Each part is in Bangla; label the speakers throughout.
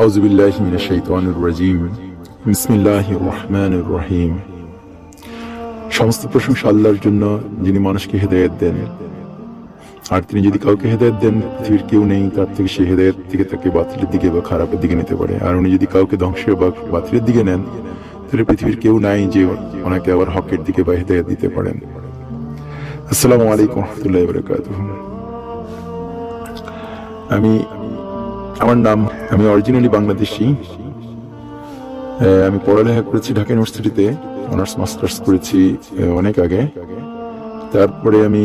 Speaker 1: আউযু বিল্লাহি মিনাশ শাইতানির রাজীম। বিসমিল্লাহির রহমানির রহিম। সমস্ত প্রশংসা আল্লাহর জন্য, যিনি মানুষকে হেদায়েত দেন। আর তিনি যদি কাউকে হেদায়েত দেন, পৃথিবীর কেউ নেই তার থেকে সেই হেদায়েত থেকে তাকে বাতিলের দিকে বা খারাপের দিকে নিতে পারে। আর উনি যদি কাউকে ধ্বংসের বা বাতিলের দিকে নেন, তাহলে পৃথিবীর কেউ নাই যে ওনাকে আবার হকের দিকে বা হেদায়েত দিতে পারেন। আসসালামু আলাইকুম ওয়া রাহমাতুল্লাহি ওয়া বারাকাতুহু। আমার নাম, আমি অরিজিনালি বাংলাদেশি। আমি পড়ালেখা করেছি ঢাকা ইউনিভার্সিটিতে, অনার্স মাস্টার্স করেছি অনেক আগে। তারপরে আমি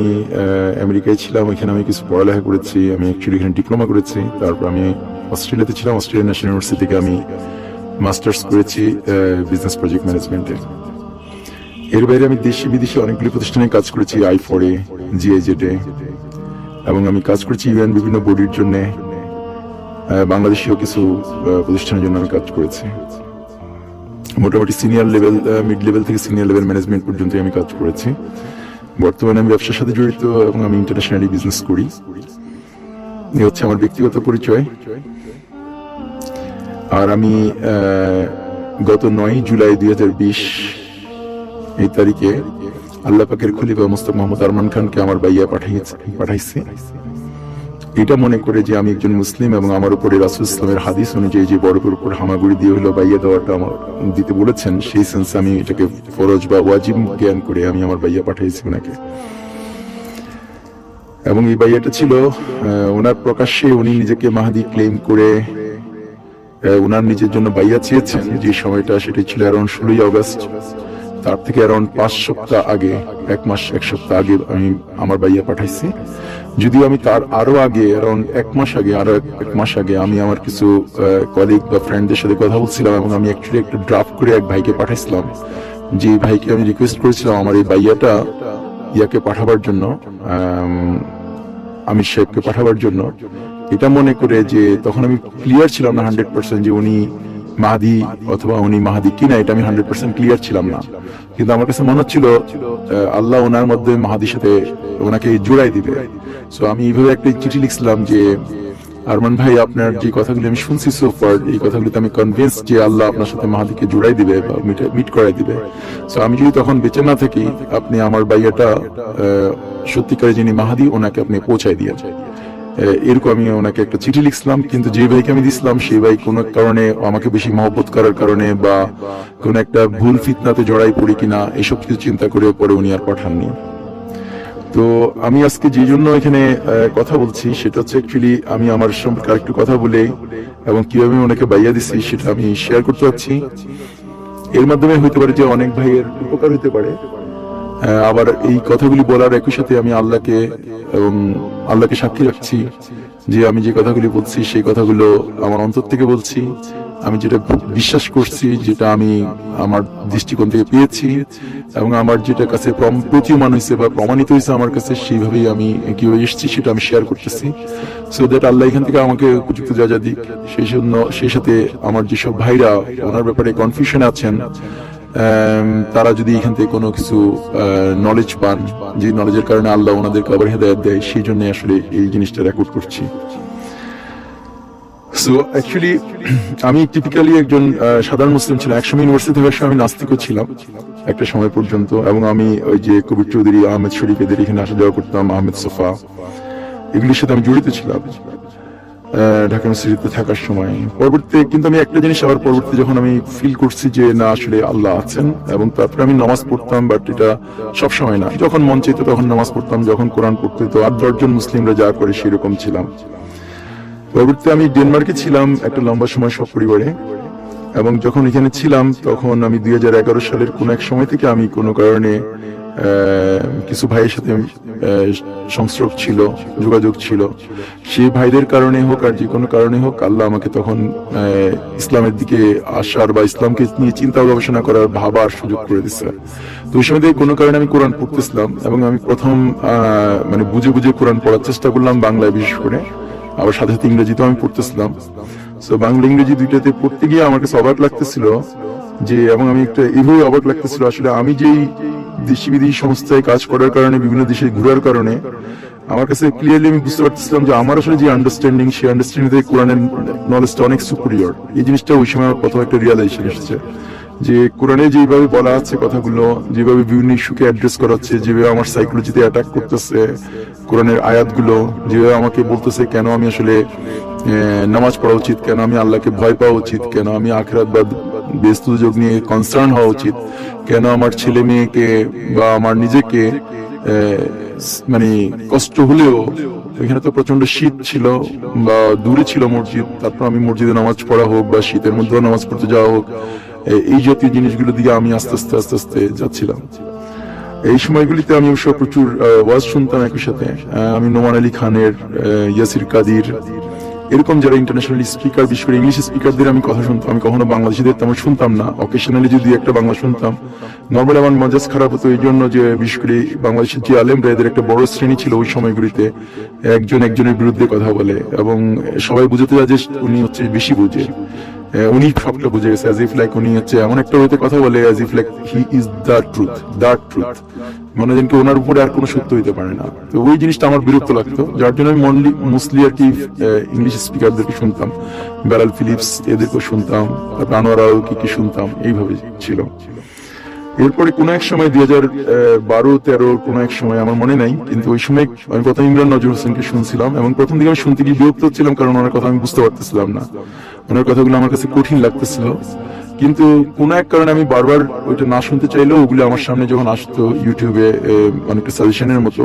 Speaker 1: আমেরিকায় ছিলাম, ওইখানে আমি কিছু পড়ালেখা করেছি। আমি অ্যাকচুয়ালি এখানে ডিপ্লোমা করেছি। তারপর আমি অস্ট্রেলিয়াতে ছিলাম, অস্ট্রেলিয়ান ন্যাশনাল ইউনিভার্সিটি থেকে আমি মাস্টার্স করেছি বিজনেস প্রজেক্ট ম্যানেজমেন্টে। এর বাইরে আমি দেশি বিদেশি অনেকগুলি প্রতিষ্ঠানে কাজ করেছি, I4 এ, GIZ এ, এবং আমি কাজ করেছি ইউএন বিভিন্ন বডির জন্য। বাংলাদেশীয় কিছু প্রতিষ্ঠানের জন্য আমি কাজ করেছি। মোটামুটি সিনিয়র লেভেল, মিড লেভেল থেকে সিনিয়র লেভেল ম্যানেজমেন্ট পর্যন্ত আমি কাজ করেছি। বর্তমানে আমি ব্যবসার সাথে জড়িত এবং আমি ইন্টারন্যাশনালি বিজনেস করি। এই হচ্ছে আমার ব্যক্তিগত পরিচয়। আর আমি গত 9 জুলাই 2020 এই তারিখে আল্লাহ পাকের খলিফা মুস্তাফা মোহাম্মদ আরমান খানকে আমার বাইয়া পাঠাইছে, এটা মনে করে যে আমি একজন মুসলিম এবং আমার উপরে রাসূল ইসলামের হাদিস অনুযায়ী যে বড়দের উপর হামাগুড়ি দিয়ে হলো বাইয়া দেওয়াটা আমার দিতে বলেছেন, সেই সেন্সে আমি এটাকে ফরজ বা ওয়াজিব জ্ঞান করে আমি আমার বাইয়া পাঠাইছি ওনাকে। এবং এই বাইয়াটা ছিল ওনার প্রকাশ্যে, উনি নিজেকে মাহদি ক্লেম করে ওনার নিজের জন্য বাইয়া চেয়েছেন যে সময়টা, সেটা ছিল অ্যারাউন্ড 16 আগস্ট। তার থেকে অ্যারাউন্ড 5 সপ্তাহ আগে, 1 সপ্তাহ আগে আমি আমার বাইয়া পাঠাইছি। যদিও আমি তার আরো আগে, অ্যারাউন্ড 1 মাস আগে আমি আমার কিছু কলিগ বা ফ্রেন্ডদের সাথে কথা বলছিলাম এবং আমি অ্যাকচুয়ালি একটা ড্রাফট করে এক ভাইকে পাঠাইছিলাম, যে ভাইকে আমি রিকোয়েস্ট করেছিলাম আমার এই বাইয়াটা ইয়াকে পাঠাবার জন্য, আমির সাহেবকে পাঠাবার জন্য। এটা মনে করে যে তখন আমি ক্লিয়ার ছিলাম না 100% যে উনি মাহাদি অথবা উনি মাহাদি কিনা, এটা আমি 100% ক্লিয়ার ছিলাম না। কিন্তু আমার কাছে মনে হচ্ছিল আল্লাহ ওনার মধ্যে মাহাদির সাথে ওনাকে জোড়াই দিবে। সো আমি এইভাবে একটা চিঠি লিখছিলাম যে আরমান ভাই, আপনার যে কথাগুলি আমি শুনছি সোফার, এই কথাগুলিতে আমি কনভিন্স যে আল্লাহ আপনার সাথে মাহাদিকে জোড়াই দিবে বা মিট করাই দিবে। সো আমি যদি তখন বেঁচে না থাকি, আপনি আমার বাইয়াটা সত্যিকারে যিনি মাহাদি, ওনাকে আপনি পৌঁছায় দিয়ে যায়। এরকম আমি ওনাকে একটা চিঠি লিখছিলাম। কিন্তু যে ভাইকে আমি দিছিলাম, সেই ভাই কোনো কারণে আমাকে বেশি মহব্বত করার কারণে বা কোন একটা ভুল ফিতনাতে জড়াই পড়ি কিনা, এসব কিছু চিন্তা করে পরে উনি আর পাঠাননি। তো আমি আজকে যে জন্য এখানে কথা বলছি, সেটা হচ্ছে অ্যাকচুয়ালি আমি আমার সম্পর্কে আরেকটু কথা বলে এবং কিভাবে ওনাকে বাইয়া দিচ্ছি সেটা আমি শেয়ার করতে চাচ্ছি। এর মাধ্যমে হইতে পারে যে অনেক ভাইয়ের উপকার হতে পারে। আবার এই কথাগুলি বলার একই সাথে আমি আল্লাহকে সাক্ষী রাখছি যে আমি যে কথাগুলি বলছি সেই কথাগুলো আমার অন্তর থেকে বলছি। আমি যেটা বিশ্বাস করছি, যেটা আমি আমার দৃষ্টিকোণ থেকে পেয়েছি এবং আমার যেটা কাছে প্রতীয়মান হয়েছে বা প্রমাণিত হয়েছে আমার কাছে, সেইভাবেই আমি কিভাবে এসেছি সেটা আমি শেয়ার করতেছি। সো দ্যাট আল্লাহ এখান থেকে আমাকে উপযুক্ত যা দিক। সেই সাথে আমার যেসব ভাইরা ওনার ব্যাপারে কনফিউশন আছেন, তারা যদি এখান থেকে কোনো কিছু নলেজ পান, যে নলেজের কারণে আল্লাহ ওনাদেরকে আবার হেদায়েত দেয়, সেই জন্য আসলে এই জিনিসটা রেকর্ড করছি। সো অ্যাকচুয়ালি আমি টিপিক্যালি একজন সাধারণ মুসলিম ছিলাম। একসময় ইউনিভার্সিটি থেকে আমি নাস্তিকও ছিলাম একটা সময় পর্যন্ত, এবং আমি ওই যে কবির চৌধুরী, আহমেদ শরীফ এদের এখানে আসা যাওয়া করতাম, আহমেদ সোফা, এগুলির সাথে আমি জড়িত ছিলাম ঢাকা ইউনিভার্সিটিতে থাকার সময়। পরবর্তীতে কিন্তু আমি একটা জিনিস আবার পরবর্তীতে যখন আমি ফিল করছি যে না, আসলে আল্লাহ আছেন, এবং তারপরে আমি নামাজ পড়তাম, বাট এটা সবসময় না, যখন মন চাইত তখন নামাজ পড়তাম, যখন কোরআন পড়তে তো 8-10 জন মুসলিমরা যা করে সেরকম ছিলাম। পরবর্তীতে আমি ডেনমার্কে ছিলাম একটা লম্বা সময় সপরিবারে, এবং যখন এখানে ছিলাম তখন আমি 2011 সালের কোন এক সময় থেকে আমি কোনো কারণে কিছু ভাইয়ের সাথে সংস্রব ছিল, যোগাযোগ ছিল। সেই ভাইদের কারণে হোক আর যে কোনো কারণে হোক, আল্লাহ আমাকে তখন ইসলামের দিকে আসার বা ইসলামকে নিয়ে চিন্তা গবেষণা করার ভাবার সুযোগ করে দিচ্ছে। তো ওই সময় কোনো কারণে আমি কোরআন পড়তেছিলাম এবং আমি প্রথম মানে বুঝে বুঝে কোরআন পড়ার চেষ্টা করলাম, বাংলায় বিশেষ করে, আবার সাথে সাথে ইংরেজিতেও আমি পড়তেছিলাম। সো বাংলা ইংরেজি দুইটাতে পড়তে গিয়ে আমার কাছে অবাক লাগতেছিল যে, এবং আমি একটা এইভাবে অবাক লাগতেছিল আসলে আমি যেই দেশি বিদেশি সংস্থায় কাজ করার কারণে, বিভিন্ন দেশে ঘোরার কারণে আমার কাছে ক্লিয়ারলি আমি বুঝতে পারতেছিলাম যে আমার আসলে যে আন্ডারস্ট্যান্ডিং, সেই আন্ডারস্ট্যান্ডিং থেকে কোরআনের নলেজটা অনেক সুপিরিয়র। এই জিনিসটা ওই সময় আমার প্রথম একটা রিয়ালাইজেশন এসেছে যে কোরআনে যেভাবে বলা আছে কথাগুলো, যেভাবে বিভিন্ন ইস্যুকে অ্যাড্রেস করা হচ্ছে, যেভাবে আমার সাইকোলজিতে অ্যাটাক করতেছে কোরআনের আয়াতগুলো, যেভাবে আমাকে বলতেছে কেন আমি আসলে নামাজ পড়া উচিত, কেন আমি আল্লাহকে ভয় পাওয়া উচিত, কেন আমি আখিরাত বা বেহেশত যোগ নিয়ে কনসার্ন হওয়া উচিত, কেন আমার ছেলে মেয়েকে বা আমার নিজেকে মানে কষ্ট হলেও, এখানে তো প্রচন্ড শীত ছিল বা দূরে ছিল মসজিদ, তারপর আমি মসজিদে নামাজ পড়া হোক বা শীতের মধ্যেও নামাজ পড়তে যাওয়া হোক, এই জাতীয় জিনিসগুলো দিকে আমি আস্তে আস্তে আস্তে আস্তে যাচ্ছিলাম। এই সময়গুলিতে আমি অবশ্য প্রচুর ওয়াজ শুনতাম একই সাথে। আমি নোমান আলী খানের, ইয়াসির কাদির, এরকম যারা ইন্টারন্যাশনাল স্পিকার, বিশেষ করে ইংলিশ স্পিকারদের আমি কথা শুনতাম। আমি কখনো বাংলাদেশিদের তেমন শুনতাম না, অকেশনালি যদি একটা বাংলা শুনতাম। নর্মালি আমার মজাজ খারাপ হতো এই জন্য যে বিশেষ করে বাংলাদেশের যে আলেমরা, এদের একটা বড় শ্রেণী ছিল ওই সময়গুলিতে, একজন একজনের বিরুদ্ধে কথা বলে এবং সবাই বুঝতে যায় যে উনি হচ্ছে বেশি বুঝে, উনি সবটা বুঝে গেছে, অ্যাজ ইফ লাইক উনি হচ্ছে এমন একটা ওয়েতে কথা বলে as if like he is the truth, মনে হয় কি ওনার উপরে আর কোনো সত্য হইতে পারে না। তো ওই জিনিসটা আমার বিরক্ত লাগতো, যার জন্য আমি মোস্টলি আর কি ইংলিশ স্পিকারদেরকে শুনতাম, বেলাল ফিলিপস এদেরকে শুনতাম, তারপর আনোয়ার আলকি কি শুনতাম, এইভাবে ছিল। এরপরে কোন এক সময় 2012-13 কোন এক সময় আমার মনে নাই, কিন্তু ওই সময় আমি প্রথম ইমরান নজরুল হোসেনকে শুনছিলাম এবং প্রথম দিকে আমি শুনতে গিয়ে বিরক্ত হচ্ছিলাম, কারণ ওনার কথা আমি বুঝতে পারতেছিলাম না, ওনার কথাগুলো আমার কাছে কঠিন লাগতেছিল। কিন্তু কোন এক কারণে আমি বারবার ওইটা না শুনতে চাইলেও ওগুলো আমার সামনে যখন আসতো ইউটিউবে অনেকটা সাজেশনের মতো,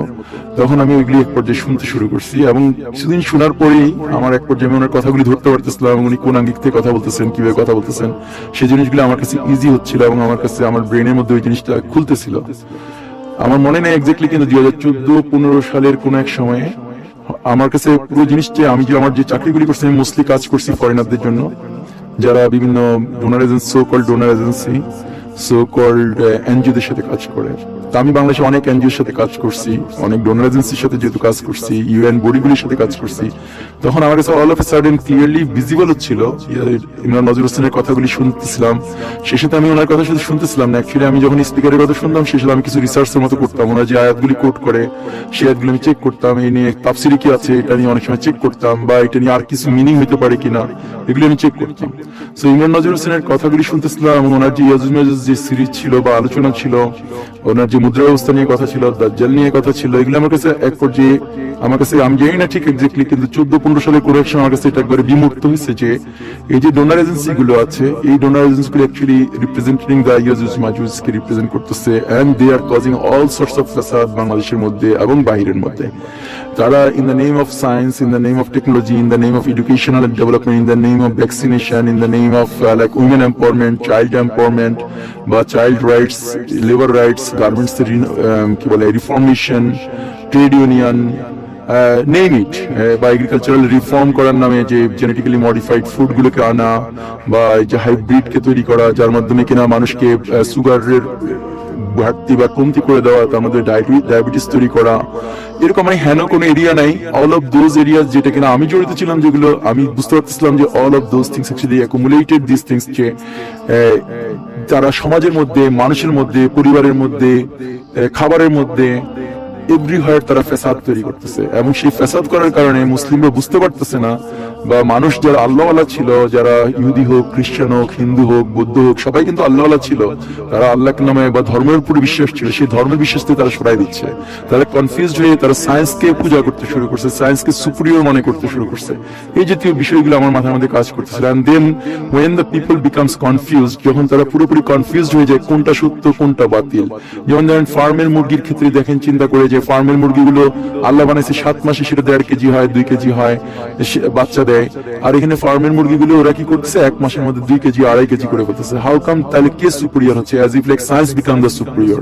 Speaker 1: তখন আমি ওইগুলি এক পর্যায়ে শুনতে শুরু করছি এবং কিছুদিন শোনার পরেই আমার এক পর্যায়ে আমি ওনার কথাগুলি ধরতে পারতেছিলাম এবং উনি কোন আঙ্গিক থেকে কথা বলতেছেন, কিভাবে কথা বলতেছেন, সেই জিনিসগুলো আমার কাছে ইজি হচ্ছিল এবং আমার কাছে আমার ব্রেনের মধ্যে ওই জিনিসটা খুলতেছিল। আমার মনে নেই এক্স্যাক্টলি, কিন্তু 2014-15 সালের কোন এক সময়ে আমার কাছে পুরো জিনিসটা, আমি যে আমার যে চাকরিগুলি করছি আমি মোস্টলি কাজ করছি ফরেনারদের জন্য, যারা বিভিন্ন donor agency, so called donor agency, so called এনজিওদের সাথে কাজ করে। তো আমি বাংলাদেশে অনেক এনজিওর সাথে কাজ করছি, অনেক ডোনার এজেন্সির সাথে যেহেতু কাজ করছি, ইউএন বডিগুলির সাথে কাজ করছি, তখন আমার কাছে all of a sudden clearly visible হচ্ছিল ইমরান নজরুল হোসেনের কথাগুলি শুনতেছিলাম। সেই সাথে আমি ওনার কথা শুধু শুনতেছিলাম না, অ্যাকচুয়ালি আমি যখন স্পিকারের কথা শুনতাম সেই সাথে আমি কিছু রিসার্চের মতো করতাম, ওনারা যে আয়াতগুলি কোট করে সেই আয়াতগুলো আমি চেক করতাম, এই নিয়ে তাফসিরে কি আছে এটা নিয়ে অনেক সময় চেক করতাম, বা এটা নিয়ে আর কিছু মিনিং হতে পারে কিনা এগুলি আমি চেক করতাম। সো ইমরান নজরুল হোসেনের কথাগুলি শুনতেছিলাম এবং ওনার যে ইয়াজুজ মাজুজ যে সিরিজ ছিল বা আলোচনা ছিল, ওনার যে মুদ্রা ব্যবস্থা নিয়ে কথা ছিল, দাজ্জাল নিয়ে কথা ছিল, এগুলো আমার কাছে এক পর্যায়ে আমার কাছে, আমি জানি না ঠিক এক্স্যাক্টলি, কিন্তু 14-15 সালে করে এক সময় আমার কাছে এটা একবারে বিমূর্ত হয়েছে যে এই যে ডোনার এজেন্সি গুলো আছে, এই ডোনার এজেন্সি গুলো অ্যাকচুয়ালি রিপ্রেজেন্টিং দ্য ইয়াজুজ মাজুজ কে রিপ্রেজেন্ট করতেছে, and they are causing all sorts of ফাসাদ বাংলাদেশের মধ্যে এবং বাইরের মধ্যে। তারা in the name of science, in the name of technology, in the name of educational development, in the name of vaccination, in the name of like women empowerment, child empowerment বা child rights, labour rights, garments কি বলে রিফর্মেশন, ট্রেড ইউনিয়ন, নেম ইট, বা এগ্রিকালচারাল রিফর্ম করার নামে যে জেনেটিক্যালি মডিফাইড ফুড গুলোকে আনা বা এই যে হাইব্রিড কে তৈরি করা, যার মাধ্যমে কিনা মানুষকে সুগারের ঘাটতি বা কমতি করে দেওয়া, তার মধ্যে ডায়াবেটিস তৈরি করা, এরকম মানে হেন কোনো এরিয়া নাই। অল অফ দোজ এরিয়াস যেটা কিনা আমি জড়িত ছিলাম, যেগুলো আমি বুঝতে পারতেছিলাম যে all of those things actually accumulated this things, যে তারা সমাজের মধ্যে, মানুষের মধ্যে, পরিবারের মধ্যে, খাবারের মধ্যে এভরিহোয়ার তারা ফ্যাসাদ তৈরি করতেছে এবং সেই ফ্যাসাদ করার কারণে মুসলিমরা বুঝতে পারতেছে না, বা মানুষ যারা আল্লাহওয়ালা ছিল, যারা ইহুদি হোক, খ্রিস্টান হোক, হিন্দু হোক, বৌদ্ধ হোক, সবাই কিন্তু আল্লাহওয়ালা ছিল, তারা আল্লাহর নামে বা ধর্মের উপরে বিশ্বাস ছিল, সেই ধর্মের বিশ্বাস থেকে তারা সরাই দিচ্ছে। তারা কনফিউজড হয়ে তারা সায়েন্সকে পূজা করতে শুরু করছে, সায়েন্সকে সুপিরিয়র মনে করতে শুরু করছে। এই জাতীয় বিষয়গুলো আমার মাথার মধ্যে কাজ করতেছিল। And then when the people becomes confused, যখন তারা পুরোপুরি কনফিউজড হয়ে যায় কোনটা সত্য কোনটা বাতিল, যেমন ধরেন ফার্মের মুরগির ক্ষেত্রে দেখেন, চিন্তা করে যে ফার্মের মুরগিগুলো আল্লাহ বানাইছে 7 মাসে, সেটা 1.5 কেজি হয়, 2 কেজি হয়, বাচ্চা দেয়, আর এখানে ফার্মের মুরগিগুলো ওরা কি করতেছে 1 মাসের মধ্যে 2 কেজি 2.5 কেজি করে করতেছে। How come? তাহলে কে সুপিরিয়র হচ্ছে? As if like science become the superior.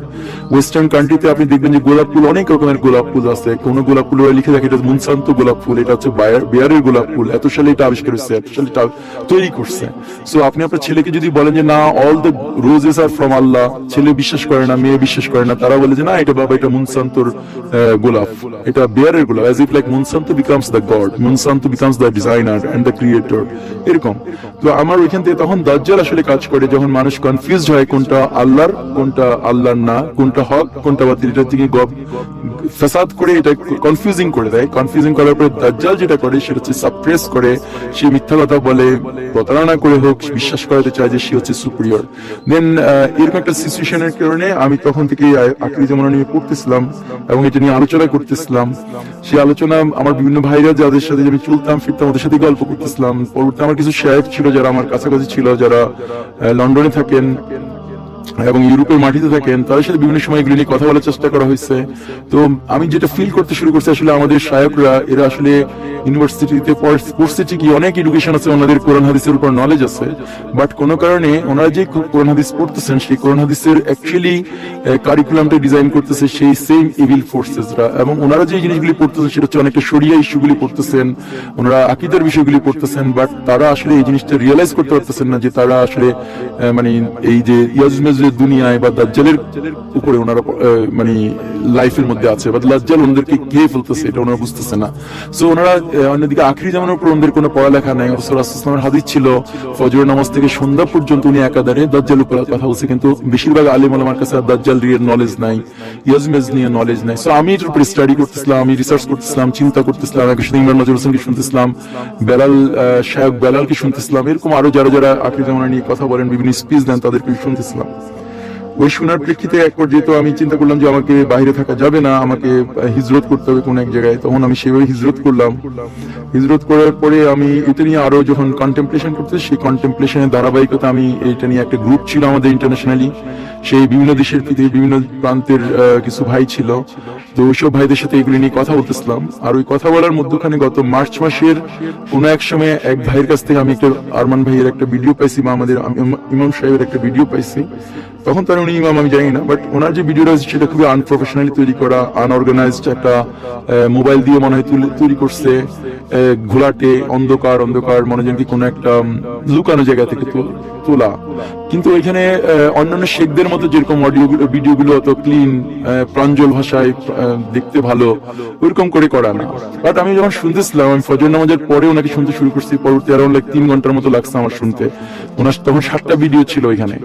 Speaker 1: Western কান্ট্রিতে আপনি দেখবেন যে গোলাপ ফুল, অনেক রকমের গোলাপ ফুল আছে, কোন গোলাপ ফুল লিখে থাকে এটা মুনসান্তো গোলাপ ফুল, এটা হচ্ছে বেয়ারের গোলাপ ফুল, এত সালে এটা আবিষ্কার হচ্ছে, এত সালে এটা তৈরি করছে। সো আপনি আপনার ছেলেকে যদি বলেন যে না all the roses are from Allah, ছেলে বিশ্বাস করে না, মেয়ে বিশ্বাস করে না, তারা বলে যে না এটা বাবা এটা মুনসান্তোর গোলাপ, এটা বেয়ারের গোলাপ, as if like Monsanto becomes the god, Monsanto becomes the designer and the creator, এরকম। তো আমার ওইখান থেকে তখন দাজ্জাল আসলে কাজ করে, যখন মানুষ কনফিউজড হয় কোনটা আল্লাহর, কোনটা আল্লাহর না, কোনটা হক কোনটা বাতিল, এটা থেকে ফাসাদ করে, এটা কনফিউজিং করে দেয়। কনফিউজিং করার পরে দাজ্জাল যেটা করে সেটা হচ্ছে সাপ্রেস করে, সে মিথ্যা কথা বলে, প্রতারণা করে হোক বিশ্বাস করাতে চায় যে সে হচ্ছে সুপিরিয়র। দেন এরকম একটা সিচুয়েশনের কারণে আমি তখন থেকে আখেরি জামানা নিয়ে পড়তেছিলাম এবং এটা নিয়ে আলোচনা করতেছিলাম। সেই আলোচনা আমার বিভিন্ন ভাইরা যাদের সাথে আমি চলতাম ফিরতাম ওদের সাথে গল্প করতেছিলাম। পরবর্তী আমার কিছু শেয়ার ছিল যারা আমার কাছাকাছি ছিল, যারা লন্ডনে থাকেন এবং ইউরোপের মাটিতে থাকেন, তাদের সাথে বিভিন্ন সময় এগুলো নিয়ে কথা বলার চেষ্টা করা হয়েছে। তো আমি যেটা ফিল করতে শুরু করছি, আসলে আমাদের শায়করা এরা আসলে ইউনিভার্সিটিতে পড়ছে ঠিকই, অনেক এডুকেশন আছে, ওনাদের কোরআন হাদিসের উপর নলেজ আছে, বাট কোনো কারণে ওনারা যে কোরআন হাদিস পড়তেছেন সেই কোরআন হাদিসের অ্যাকচুয়ালি কারিকুলামটা ডিজাইন করতেছে সেই সেম ইভিল ফোর্সেসরা, এবং ওনারা যে জিনিসগুলি পড়তেছেন সেটা হচ্ছে অনেকটা শরিয়া ইস্যুগুলি পড়তেছেন, ওনারা আকীদার বিষয়গুলি পড়তেছেন, বাট তারা আসলে এই জিনিসটা রিয়েলাইজ করতে পারতেছেন না যে তারা আসলে মানে এই যে ইয়াজমেজের দুনিয়ায় বা দাজ্জালের উপরে ওনারা মানে লাইফের মধ্যে আছে, বা দাজ্জাল ওনাদেরকে খেয়ে ফেলতেছে, এটা ওনারা বুঝতেছে না। সো ওনারা অন্যদিকে আখেরি জামানার উপর ওনাদের কোনো পড়ালেখা নাই। রাসূলুল্লাহর হাদিস ছিল ফজরের নামাজ থেকে সন্ধ্যা পর্যন্ত উনি একাধারে দাজ্জাল উপর কথা বলছে, কিন্তু বেশিরভাগ আলেম ওলামার কাছে দাজ্জাল এর নলেজ নাই, ইয়াজমেজ নিয়ে নলেজ নাই। সো আমি এটার উপর স্টাডি করতেছিলাম, আমি রিসার্চ করতেছিলাম, চিন্তা করতেছিলাম, একই সাথে ইমরান নজরুল হোসেনকে শুনতেছিলাম, বেলাল শায়ক বেলালকে শুনতেছিলাম, এরকম আরো যারা যারা আখেরি জামানা নিয়ে কথা বলেন, বিভিন্ন স্পিচ দেন, তাদেরকে শুনতেছিলাম। ওই শোনার প্রেক্ষিতে এক পর্যায়ে তো আমি চিন্তা করলাম যে আমাকে বাইরে থাকা যাবে না, আমাকে হিজরত করতে হবে কোন এক জায়গায়। তখন আমি সেভাবে হিজরত করলাম। হিজরত করার পরে আমি এটা নিয়ে আরো যখন কন্টেম্পলেশন করতে, সেই কন্টেম্পলেশনের ধারাবাহিকতা আমি এটা নিয়ে একটা গ্রুপ ছিল আমাদের ইন্টারন্যাশনালি, সেই বিভিন্ন দেশের পৃথিবীর বিভিন্ন প্রান্তের কিছু ভাই ছিল, তো ওইসব ভাইদের সাথে এগুলি নিয়ে কথা বলতেছিলাম। আর ওই কথা বলার মধ্যখানে গত মার্চ মাসের কোনো এক সময় এক ভাইয়ের কাছ থেকে আমি একটা আরমান ভাইয়ের একটা ভিডিও পাইছি, বা আমাদের ইমাম সাহেবের একটা ভিডিও পাইছি। তখন তার উনি ইমাম আমি জানি না, বাট ওনার যে ভিডিওটা সেটা খুবই আনপ্রফেশনালি তৈরি করা, আনঅর্গানাইজড একটা মোবাইল দিয়ে মনে হয় তৈরি করছে, ঘোলাটে অন্ধকার অন্ধকার মনে যেন কি কোনো একটা লুকানো জায়গা থেকে তোলা। কিন্তু ওইখানে অন্যান্য শেখদের মতো যেরকম ভিডিওগুলো অত ক্লিন প্রাঞ্জল ভাষায় দেখতে ভালো ওইরকম করে করা না। বাট আমি যখন শুনতেছিলাম, আমি ফজর নামাজের পরে ওনাকে শুনতে শুরু করছি, পরবর্তী আরো 3 ঘন্টার মতো লাগছে আমার শুনতে। ওনার তখন 7টা ভিডিও ছিল ওইখানে।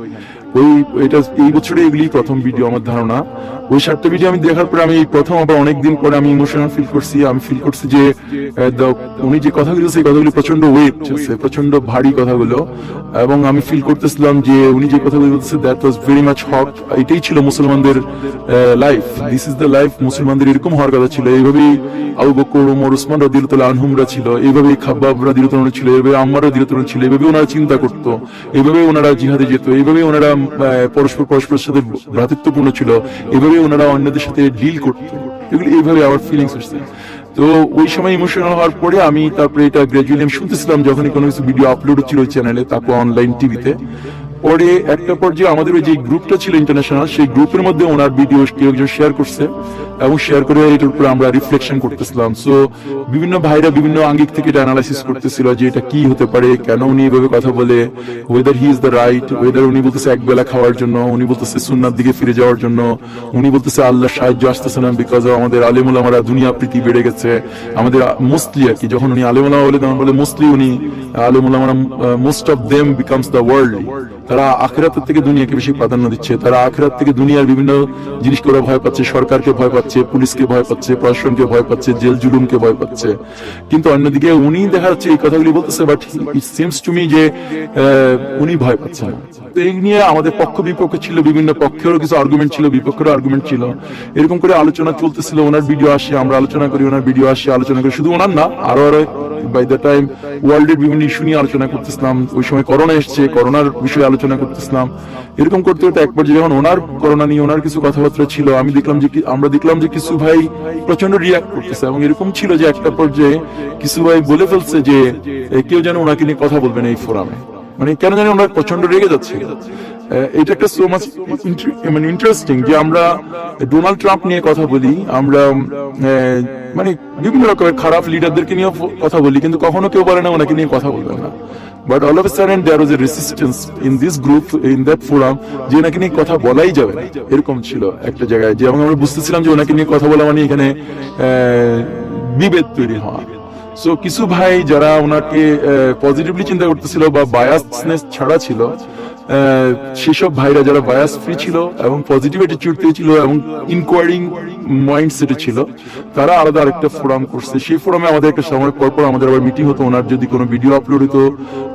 Speaker 1: এটা এই বছরে এগুলি প্রথম ভিডিও আমার ধারণা। ওই 7টা ভিডিও আমি দেখার পরে আমি প্রথম আবার অনেকদিন পরে আমি ইমোশনাল ফিল করছি। আমি ফিল করছি যে উনি যে কথাগুলো সেই কথাগুলো প্রচন্ড ওয়েট, প্রচন্ড ভারী কথাগুলো, এবং আমি ফিল করতেছিলাম যে উনি যে কথাগুলো বলতেছে দ্যাট ওয়াজ ভেরি মাচ হক। এটাই ছিল মুসলমানদের life, this is the life. মুসলমানদের এরকম হওয়ার কথা ছিল, এইভাবেই আবু বকর, ওমর, ওসমান রাদিয়াল্লাহু আনহুমরা ছিল, এইভাবেই খাব্বাব রাদিয়াল্লাহু আনহু ছিল, এইভাবে আম্মার রাদিয়াল্লাহু আনহু ছিল, এইভাবে ওনারা চিন্তা করতো, এইভাবে ওনারা জিহাদে যেত, এইভাবে ওনারা পরস্পরের সাথে ভ্রাতৃত্বপূর্ণ ছিল, এইভাবে ওনারা অন্যদের সাথে ডিল করতো। এগুলো এইভাবে আমার ফিলিংস হচ্ছে। তো ওই সময় ইমোশনাল হওয়ার পরে আমি তারপরে এটা গ্রাজুয়ালি আমি শুনতেছিলাম, যখনই কোনো কিছু ভিডিও আপলোড হচ্ছিল ওই চ্যানেলে, তারপর অনলাইন টিভিতে। পরে একটা পর্যায়ে আমাদের ওই যে গ্রুপটা ছিল ইন্টারন্যাশনাল, সেই গ্রুপের মধ্যে ওনার ভিডিও কেউ একজন শেয়ার করছে, এবং শেয়ার করে এটার উপরে আমরা রিফ্লেকশন করতেছিলাম। সো বিভিন্ন ভাইরা বিভিন্ন আঙ্গিক থেকে এটা অ্যানালাইসিস করতেছিল যে এটা কি হতে পারে, কেন উনি এভাবে কথা বলে, whether he is the right, weather উনি বলতেছে একবেলা খাওয়ার জন্য, উনি বলতেছে সুন্নার দিকে ফিরে যাওয়ার জন্য, উনি বলতেছে আল্লাহর সাহায্য আসতেছে না বিকজ আমাদের আলেম ওলামারা দুনিয়া প্রীতি বেড়ে গেছে, আমাদের মোস্টলি আর কি, যখন উনি আলেম ওলামা বলে তখন বলে মোস্টলি উনি আলেম ওলামারা most of them becomes the worldly, তারা আখিরাতের থেকে দুনিয়াকে বেশি প্রাধান্য দিচ্ছে, তারা আখিরাত থেকে দুনিয়ার বিভিন্ন জিনিসকে ওরা ভয় পাচ্ছে, সরকারকে ভয় পাচ্ছে, পুলিশকে ভয় পাচ্ছে, প্রশাসনকে ভয় পাচ্ছে, জেল জুলুমকে ভয় পাচ্ছে। কিন্তু অন্যদিকে উনি দেখা যাচ্ছে এই কথাগুলি বলতেছে, but it seems to me যে উনি ভয় পাচ্ছেন না। তো এই নিয়ে আমাদের পক্ষ বিপক্ষ ছিল, বিভিন্ন পক্ষেরও কিছু আর্গুমেন্ট ছিল, বিপক্ষেরও আর্গুমেন্ট ছিল, এরকম করে আলোচনা চলতেছিল। ওনার ভিডিও আসে, আমরা আলোচনা করি, ওনার ভিডিও আসে, আলোচনা করি, শুধু ওনার না আরো আরো বাই দ্য টাইম ওয়ার্ল্ডের বিভিন্ন ইস্যু নিয়ে আলোচনা করতেছিলাম। ওই সময় করোনা এসছে, করোনার বিষয়ে আলোচনা করতেছিলাম। এরকম করতে করতে এক পর্যায়ে যখন ওনার করোনা নিয়ে ওনার কিছু কথাবার্তা ছিল, আমরা দেখলাম যে কিছু ভাই প্রচন্ড রিয়াক্ট করতেছে, এবং এরকম ছিল যে একটা পর্যায়ে কিছু ভাই বলে ফেলছে যে কেউ যেন ওনাকে নিয়ে কথা বলবে না এই ফোরামে, মানে কেন জানি ওনার প্রচন্ড রেগে যাচ্ছে। এটা একটা সো মাচ মানে ইন্টারেস্টিং যে আমরা ডোনাল্ড ট্রাম্প নিয়ে কথা বলি, আমরা মানে বিভিন্ন রকমের খারাপ লিডারদেরকে নিয়ে কথা বলি, কিন্তু কখনো কেউ বলে না ওনাকে নিয়ে কথা বলবেন না। But all of a sudden there was a resistance in this group, in that forum, যে ওনাকে নিয়ে কথা বলাই যাবে না, এরকম ছিল একটা জায়গায়। যে আমরা বুঝতেছিলাম যে ওনাকে নিয়ে কথা বলা মানে এখানে বিভেদ তৈরি হওয়া। সো কিছু ভাই যারা ওনাকে পজিটিভলি চিন্তা করতেছিল বা বায়াসনেস ছাড়া ছিল, সেসব ভাইরা যারা বায়াস ফ্রি ছিল এবং পজিটিভ অ্যাটিটিউড ছিল এবং ইনকোয়ারিং মাইন্ডসেটে ছিল, তারা আলাদা আরেকটা ফোরাম করছে। সেই ফোরামে আমাদের একটা সময় পর পর আমাদের আবার মিটিং হতো। ওনার যদি কোনো ভিডিও আপলোড হতো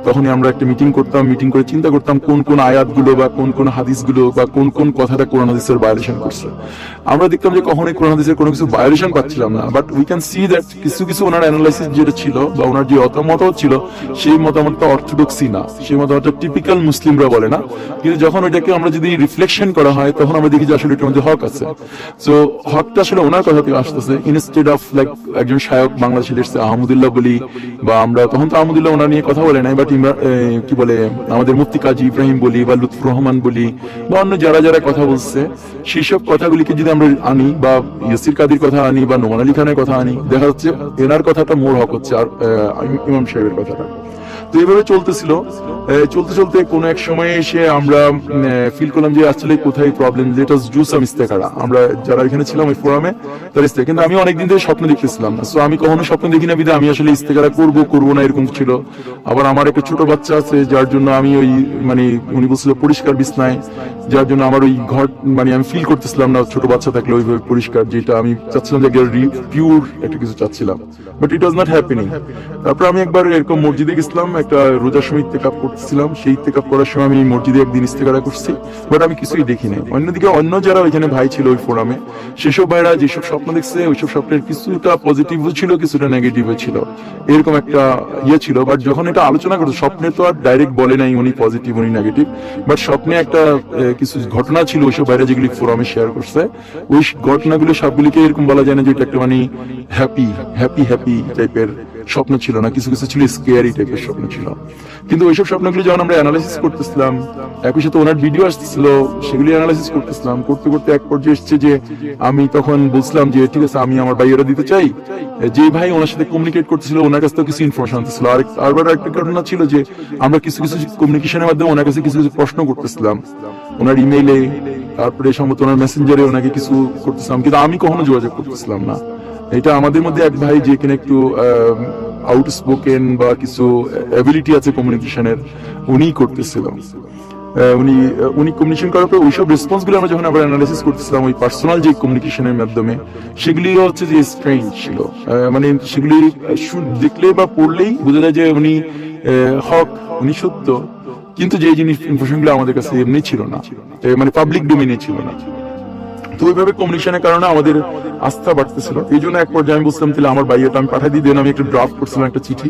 Speaker 1: তখনই আমরা একটা মিটিং করতাম, মিটিং করে চিন্তা করতাম কোন কোন আয়াতগুলো বা কোন কোন হাদিসগুলো বা কোন কোন কথাটা কোরআন হাদিসের ভায়োলেশন করছে। আমরা দেখতাম যে কখনোই কোরআন হাদিসের কোনো কিছু ভায়োলেশন পাচ্ছিলাম না, but we can see that কিছু কিছু ওনার অ্যানালাইসিস যেটা ছিল বা ওনার যে মতামত ছিল সেই মতামতটা অর্থোডক্সি না, সেই মতামতটা টিপিক্যাল মুসলিমরা বলে না। কিন্তু যখন ওইটাকে আমরা যদি রিফ্লেকশন করা হয় তখন আমরা দেখি যে আসলে এটার মধ্যে হক আছে। সো হকটা আসলে ওনার কথা থেকে আসতেছে, ইনস্টেড অফ লাইক একজন শায়ক বাংলাদেশের আহমদুল্লাহ বলি, বা আমরা তখন তো আহমদুল্লাহ ওনার নিয়ে কথা বলে নাই, বাট কি বলে আমাদের মুফতি কাজী ইব্রাহিম বলি বা লুৎফুর রহমান বলি বা অন্য যারা যারা কথা বলছে সেই সব কথাগুলিকে যদি আমরা আনি বা ইয়াসির কাদির কথা আনি বা নোমান আলী খানের কথা আনি, দেখা যাচ্ছে এনার কথাটা মোর হক হচ্ছে আর ইমাম সাহেবের কথাটা। তো এইভাবে চলতেছিল। চলতে চলতে কোন এক সময়ে এসে আমরা ফিল করলাম যে আসলে কোথায় problem, let us do some ইস্তেখারা। আমরা যারা এখানে ছিলাম ওই ফোরামে তার ইস্তেখারা, কিন্তু আমি অনেকদিন ধরে স্বপ্ন দেখতেছিলাম না। সো আমি কখনো স্বপ্ন দেখি না বিধায় আমি আসলে ইস্তেখারা করবো না এরকম ছিল। আবার আমার একটা ছোট বাচ্চা আছে যার জন্য আমি ওই মানে উনি বলছিল পরিষ্কার বিছনায়, যার জন্য আমার ওই ঘর মানে আমি ফিল করতেছিলাম না ছোট বাচ্চা থাকলে ওইভাবে পরিষ্কার, যেটা আমি চাচ্ছিলাম যে পিওর একটা কিছু চাচ্ছিলাম, but it was not happening. তারপর আমি একবার এরকম মসজিদে গেছিলাম, একটা রোজার সময় ইত্তেকাফ করতেছিলাম। সেই ইত্তেকাফ করার সময় আমি মসজিদে একদিন ইস্তেখারা করছি, বাট আমি কিছুই দেখি নাই। অন্যদিকে অন্য যারা ওইখানে ভাই ছিল ওই ফোরামে, সেসব ভাইরা যেসব স্বপ্ন দেখছে ওইসব স্বপ্নের কিছুটা পজিটিভও ছিল কিছুটা নেগেটিভও ছিল, এরকম একটা ইয়ে ছিল। বাট যখন এটা আলোচনা করতো, স্বপ্নে তো আর ডাইরেক্ট বলে নাই উনি পজিটিভ উনি নেগেটিভ, বাট স্বপ্নে একটা কিছু ঘটনা ছিল ওইসব ভাইরা যেগুলি ফোরামে শেয়ার করছে, ওই ঘটনাগুলো সবগুলিকে এরকম বলা যায় না যে এটা একটা মানে হ্যাপি হ্যাপি হ্যাপি টাইপের স্বপ্ন ছিল না, কিছু কিছু ছিল স্কেয়ারি টাইপের স্বপ্ন ছিল। কিন্তু ওইসব স্বপ্নগুলো যখন আমরা অ্যানালাইসিস করতেছিলাম, একই সাথে ওনার ভিডিও আসতেছিল, সেগুলি অ্যানালাইসিস করতেছিলাম। করতে করতে এক পর্যায়ে এসছে যে আমি তখন বুঝলাম যে ঠিক আছে আমি আমার ভাইয়েরা দিতে চাই। যে ভাই ওনার সাথে কমিউনিকেট করতেছিল ওনার কাছে তো কিছু ইনফরমেশন আসতেছিল। আরবার একটা ঘটনা ছিল যে আমরা কিছু কিছু কমিউনিকেশনের মাধ্যমে ওনার কাছে কিছু কিছু প্রশ্ন করতেছিলাম, ওনার ইমেইলে, তারপরে সম্ভবত ওনার মেসেঞ্জারে ওনাকে কিছু করতেছিলাম, কিন্তু আমি কখনো যোগাযোগ করতেছিলাম না। এটা আমাদের মধ্যে এক ভাই যে কিনা একটু আউটস্পোকেন বা কিছু অ্যাবিলিটি আছে কমিউনিকেশনের, উনি করতেছিল। উনি কমিউনিকেশন করার পর ওইসব রেসপন্স গুলো আমরা যখন আবার অ্যানালাইসিস করতেছিলাম ওই পার্সোনাল যে কমিউনিকেশনের মাধ্যমে, সেগুলি হচ্ছে যে স্ট্রেঞ্জ ছিল। মানে সেগুলি দেখলে বা পড়লেই বোঝা যায় যে উনি হক, উনি সত্য, কিন্তু যে জিনিস ইনফরমেশন গুলো আমাদের কাছে এমনি ছিল না, মানে পাবলিক ডোমেইনে ছিল না। তো ওইভাবে কমিউনিকেশনের কারণে আমাদের আস্থা বাড়তেছিল। এই জন্য এক পর্যায়ে আমি বুঝলাম তাহলে আমার ভাইয়াটা আমি পাঠিয়ে দিয়ে আমি একটা ড্রাফট করছিলাম একটা চিঠি,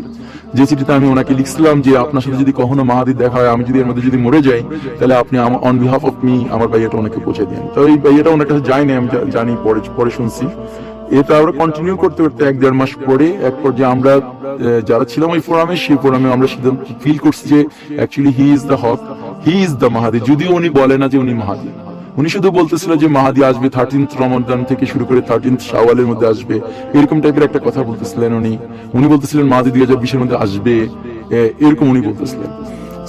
Speaker 1: যে চিঠিতে আমি ওনাকে লিখছিলাম যে আপনার সাথে যদি কখনো মাহাদির দেখা হয়, আমি যদি এর মধ্যে যদি মরে যাই, তাহলে আপনি অন বিহাফ অফ মি আমার ভাইয়াটা ওনাকে পৌঁছে দিন। তো এই ভাইয়াটা ওনার কাছে যায়নি, আমি জানি, পরে শুনছি। এটা আমরা কন্টিনিউ করতে করতে 1-1.5 মাস পরে এক পর্যায়ে আমরা যারা ছিলাম ওই ফোরামে, সেই ফোরামে আমরা সিদ্ধান্ত ফিল করছি যে অ্যাকচুয়ালি হি ইজ দ্য হক, হি ইজ দ্য মাহাদি। যদিও উনি বলে না যে উনি মাহাদি, উনি শুধু বলতেছিল যে মাহাদি আসবে 13th রমজান থেকে শুরু করে 13th শাওয়ালের মধ্যে আসবে, এরকম টাইপের একটা কথা বলতেছিলেন উনি বলতেছিলেন মাহাদি 2020-এর মধ্যে আসবে, এরকম উনি বলতেছিলেন।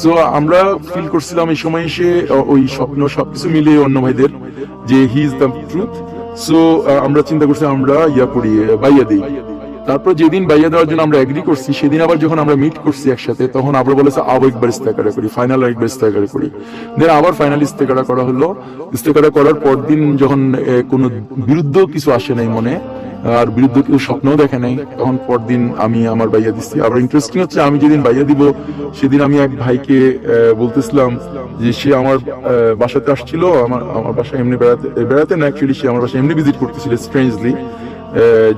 Speaker 1: সো আমরা ফিল করছিলাম এই সময় এসে ওই স্বপ্ন সবকিছু মিলে অন্য ভাইদের যে হি ইজ দ্য ট্রুথ। সো আমরা চিন্তা করছি আমরা করি বাইয়া দিই। তারপর যেদিন বাইয়া দেওয়ার জন্য আমরা এগ্রি করছি, সেদিন আবার যখন আমরা মিট করছি একসাথে, তখন আবার বলেছে আবার একবার ইস্তেখারা করি, ফাইনাল একবার ইস্তেখারা করি। দেন আবার ফাইনাল ইস্তেখারা করা হলো। ইস্তেখারা করার পর দিন যখন কোনো বিরুদ্ধ কিছু আসে নাই মনে, আর বিরুদ্ধ কেউ স্বপ্নও দেখে নাই, তখন পরদিন আমি আমার বাইয়া দিচ্ছি। আবার ইন্টারেস্টিং হচ্ছে, আমি যেদিন বাইয়া দিব সেদিন আমি এক ভাইকে বলতেছিলাম যে সে আমার বাসাতে আসছিল, আমার বাসায় এমনি বেড়াতে না, অ্যাকচুয়ালি সে আমার বাসায় এমনি ভিজিট করতেছিল স্ট্রেঞ্জলি,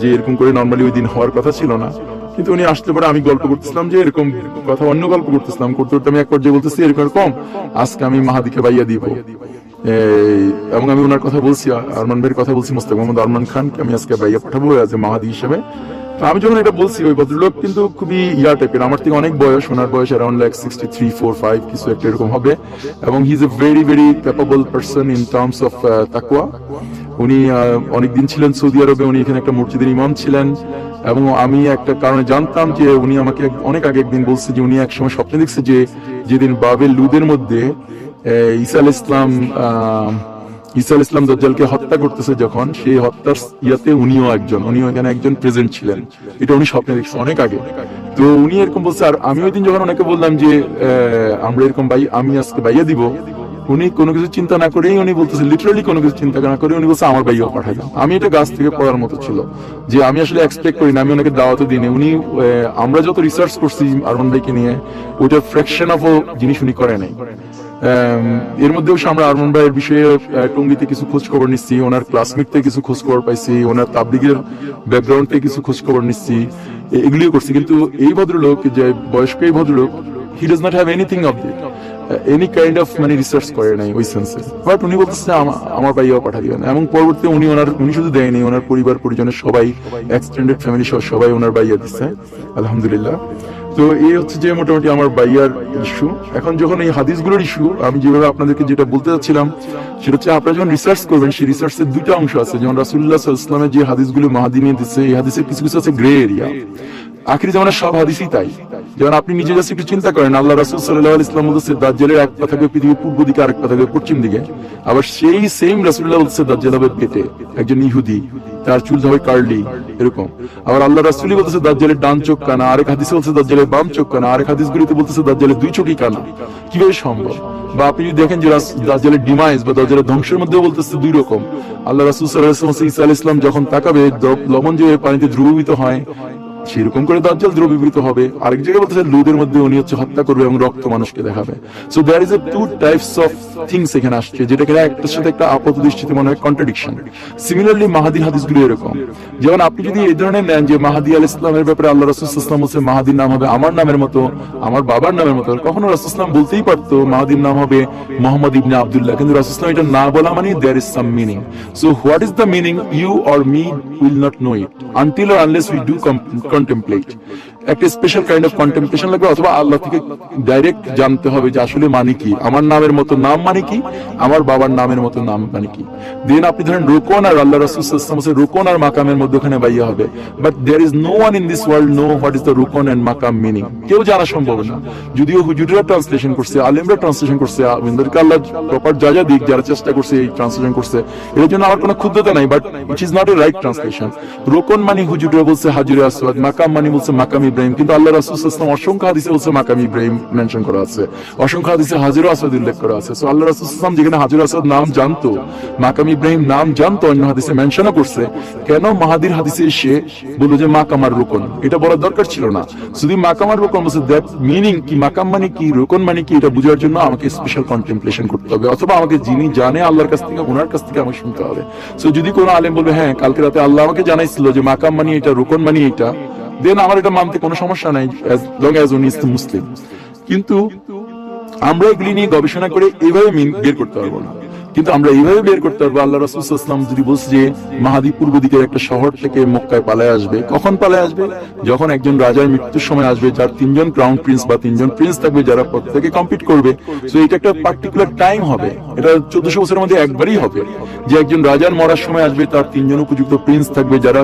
Speaker 1: যে এরকম করে নর্মালি ওই দিন হওয়ার কথা ছিল না। কিন্তু উনি আসতে পারে, আমি গল্প করতেছিলাম যে এরকম কথা, অন্য গল্প করতেছিলাম, করতে করতে আমি এক পর্যায়ে বলতেছি এরকম আজকে আমি মাহাদিকে বাইয়া দিব। এবং আমি ওনার কথা বলছি, আরমান ভাইয়ের কথা বলছি, মোস্তাক মোহাম্মদ আরমান খানকে আমি আজকে বাইয়া পাঠাবো এজ এ মাহাদি হিসেবে। তো আমি যখন এটা বলছি, ওই ভদ্রলোক কিন্তু খুবই টাইপের, আমার থেকে অনেক বয়স, ওনার বয়স অ্যারাউন্ড লাইক 63, 4, 5 কিছু একটা এরকম হবে, এবং he is a very very capable person in terms of তাকওয়া। উনি অনেকদিন ছিলেন সৌদি আরবে, উনি এখানে একটা মসজিদের ইমাম ছিলেন, এবং আমি একটা কারণে জানতাম যে উনি আমাকে অনেক আগে একদিন বলছে যে উনি একসময় স্বপ্নে দেখছে যে যেদিন বাবেল লুদের মধ্যে ঈসা আলাইহিস সালাম দাজ্জালকে হত্যা করতেছে, যখন সেই হত্যার ইয়াতে উনিও এখানে একজন প্রেজেন্ট ছিলেন, এটা উনি স্বপ্নে দেখছে অনেক আগে। তো উনি এরকম বলছে, আর আমি ওই দিন যখন ওনাকে বললাম যে আমরা এরকম আমি আজকে বাইয়া দিব, উনি কোনো কিছু চিন্তা না করেই উনি বলতেছে, লিটারালি কোনো কিছু চিন্তা না করে উনি বলছে আমার ভাইও পাঠাই দাও। আমি এটা গাছ থেকে পড়ার মতো ছিল, যে আমি আসলে এক্সপেক্ট করি না, আমি ওনাকে দাওয়াতও দিই না। উনি আমরা যত রিসার্চ করছি আরমান ভাইকে নিয়ে, ওইটার ফ্র্যাকশন অফ জিনিস উনি করে নাই। এর মধ্যেও আমরা আরমান ভাইয়ের বিষয়ে টঙ্গিতে কিছু খোঁজ খবর নিচ্ছি, ওনার ক্লাসমেট থেকে কিছু খোঁজ খবর পাইছি, ওনার তাবলিগের ব্যাকগ্রাউন্ড থেকে কিছু খোঁজ খবর নিচ্ছি, এগুলিও করছি। কিন্তু এই ভদ্রলোক, যে বয়স্ক এই ভদ্রলোক, he does not have anything of that, any kind of মানে রিসার্চ করে নাই ওই সেন্সে। বাট উনি বলতেছে আমার ভাইয়াও পাঠা দিবেন, এবং পরবর্তীতে উনি শুধু দেয়নি, ওনার পরিবার পরিজনের সবাই, এক্সটেন্ডেড ফ্যামিলি সহ সবাই ওনার ভাইয়া দিচ্ছে, আলহামদুলিল্লাহ। তো এই হচ্ছে যে মোটামুটি আমার বাইয়ার ইস্যু। এখন যখন এই হাদিসগুলোর ইস্যু, আমি যেভাবে আপনাদেরকে যেটা বলতে চাচ্ছিলাম সেটা হচ্ছে, আপনারা যখন রিসার্চ করবেন, সেই রিসার্চের দুইটা অংশ আছে। যেমন রাসূলুল্লাহ সাল্লাল্লাহু আলাইহি ওয়াসাল্লামের যে হাদিসগুলো মাহাদি নিয়ে দিচ্ছে, এই হাদিসের কিছু কিছু আছে গ্রে এরিয়া। আখিরি জামানার সব হাদিসই তাই। যেমন আপনি নিজে জাস্ট একটু চিন্তা করেন, আল্লাহ রাসূল সাল্লাল্লাহু আলাইহি ওয়াসাল্লাম বলছে দাজ্জালের এক পা থাকবে পৃথিবীর পূর্ব দিকে, আরেক পা থাকবে পশ্চিম দিকে। আবার সেই সেম রাসূলুল্লাহ বলছে দাজ্জাল হবে পেটে, একজন ইহুদি, তার চুল হবে কার্লি, এরকম। আবার আল্লাহ রাসূলই বলতেছে দাজ্জালের ডান চোখ কানা, আরেক হাদিসে বলছে দাজ্জালের বাম চোখ কানা, আরেক হাদিসগুলিতে বলতেছে দাজ্জালের দুই চোখই কানা। কিভাবে সম্ভব? বা আপনি যদি দেখেন যে দাজ্জালের ডিমাইজ বা দাজ্জালের ধ্বংসের মধ্যে বলতেছে দুই রকম। আল্লাহ রাসূল সাল্লাল্লাহু আলাইহি ওয়াসাল্লাম ঈসা আলাইহিস সালাম যখন তাকাবে, লবণ যে পানিতে দ্রবীভূত হয়, সেরকম করে দাজ্জাল দ্রবীভূত হবে। আরেক জায়গায় বলতেছে লুদের মধ্যে উনি হচ্ছে হত্যা করবে এবং রক্ত মানুষকে দেখাবে। So there is a two types of things এখানে আসছে, যেটা কিনা একটার সাথে একটা আপাত দৃষ্টিতে মনে হয় কন্ট্রাডিকশন। সিমিলারলি মাহাদির হাদিসগুলো এরকম। যেমন আপনি যদি এই ধরনের নেন যে মাহাদি আলাইহিস সালামের ব্যাপারে আল্লাহ রাসূল সাল্লাল্লাহু আলাইহি ওয়াসাল্লাম বলছে মাহাদির নাম হবে আমার নামের মতো, আমার বাবার নামের মতো, কখনো রাসূল সাল্লাল্লাহু আলাইহি ওয়াসাল্লাম বলতেই পারতো মাহাদির নাম হবে মুহাম্মদ ইবনে আব্দুল্লাহ, কিন্তু রাসূল সাল্লাল্লাহু আলাইহি ওয়াসাল্লাম এটা না বলা মানে there is some meaning. So what is the meaning, you or me will not know it until or unless we do contemplate. একটা স্পেশাল কাইন্ড অফ কন্টেমপ্লেশন লাগবে, অথবা আল্লাহ থেকে ডাইরেক্ট জানতে হবে যে আসলে মানে কি, আমার নামের মতো নাম মানে কি, আমার বাবার নামের মতো নাম মানে কি। দেন আপনি ধরেন রুকন আর আল্লাহ রাসূল সাল্লাল্লাহু আলাইহি ওয়াসাল্লাম রুকন আর মাকামের মধ্যখানে বাইয়া হবে। But there is no one in this world know what is the রুকন এন্ড মাকাম মিনিং। কেউ জানা সম্ভব না। যদিও হুজুররা ট্রান্সলেশন করছে, আলেমরা ট্রান্সলেশন করছে, আমাদেরকে আল্লাহ প্রপার যা দিক, যারা চেষ্টা করছে এই ট্রান্সলেশন করছে, এর জন্য আমার কোনো ক্ষুদ্রতা নাই। But it is not a right translation. রুকন মানে হুজুররা বলছে হাজরে আসওয়াদ, মাকাম মানে বলছে মাকাম ইব্রাহিম, কিন্তু আল্লাহ রাসূল সাল্লাল্লাহু আলাইহি ওয়াসাল্লাম অসংখ্য হাদিসে বলছে মাকাম ইব্রাহিম মেনশন করা আছে, অসংখ্য হাদিসে হাজরে আসওয়াদ উল্লেখ করা আছে। সো আল্লাহ রাসূল সাল্লাল্লাহু আলাইহি ওয়াসাল্লাম যেখানে হাজরে আসওয়াদ নাম জানতো, মাকাম ইব্রাহিম নাম জানতো, অন্য হাদিসে মেনশনও করছে, কেন মাহাদির হাদিসে এসে বলল যে মাকাম আর রুকন? এটা বলার দরকার ছিল না। শুধু মাকাম আর রুকন বলছে, দ্যাট মিনিং কি, মাকাম মানে কি, রুকন মানে কি, এটা বোঝার জন্য আমাকে স্পেশাল কন্টেমপ্লেশন করতে হবে, অথবা আমাকে যিনি জানে আল্লাহর কাছ থেকে, ওনার কাছ থেকে আমাকে শুনতে হবে। সো যদি কোনো আলেম বলবে হ্যাঁ কালকে রাতে আল্লাহ আমাকে জানাইছিল যে মাকাম মানে এটা, রুকন মানে এটা, দেন আমার এটা মানতে কোনো সমস্যা নাই, as long as উনি মুসলিম। কিন্তু আমরা এগুলি নিয়ে গবেষণা করে এইভাবে বের করতে পারবো না। কিন্তু আমরা এইভাবে বের করতে পারবো, আল্লাহ রাসূল সাল্লাল্লাহু আলাইহি ওয়াসাল্লাম যদি বলছে যে মাহাদি পূর্ব দিকের একটা শহর থেকে মক্কায় পালায় আসবে, কখন পালায় আসবে? যখন একজন রাজার মৃত্যুর সময় আসবে, যার 3 জন ক্রাউন প্রিন্স বা 3 জন প্রিন্স থাকবে যারা প্রত্যেকে কম্পিট করবে। সো এটা একটা পার্টিকুলার টাইম হবে, এটা 1400 বছরের মধ্যে একবারই হবে, যে একজন রাজার মরার সময় আসবে, তার 3 জন উপযুক্ত প্রিন্স থাকবে যারা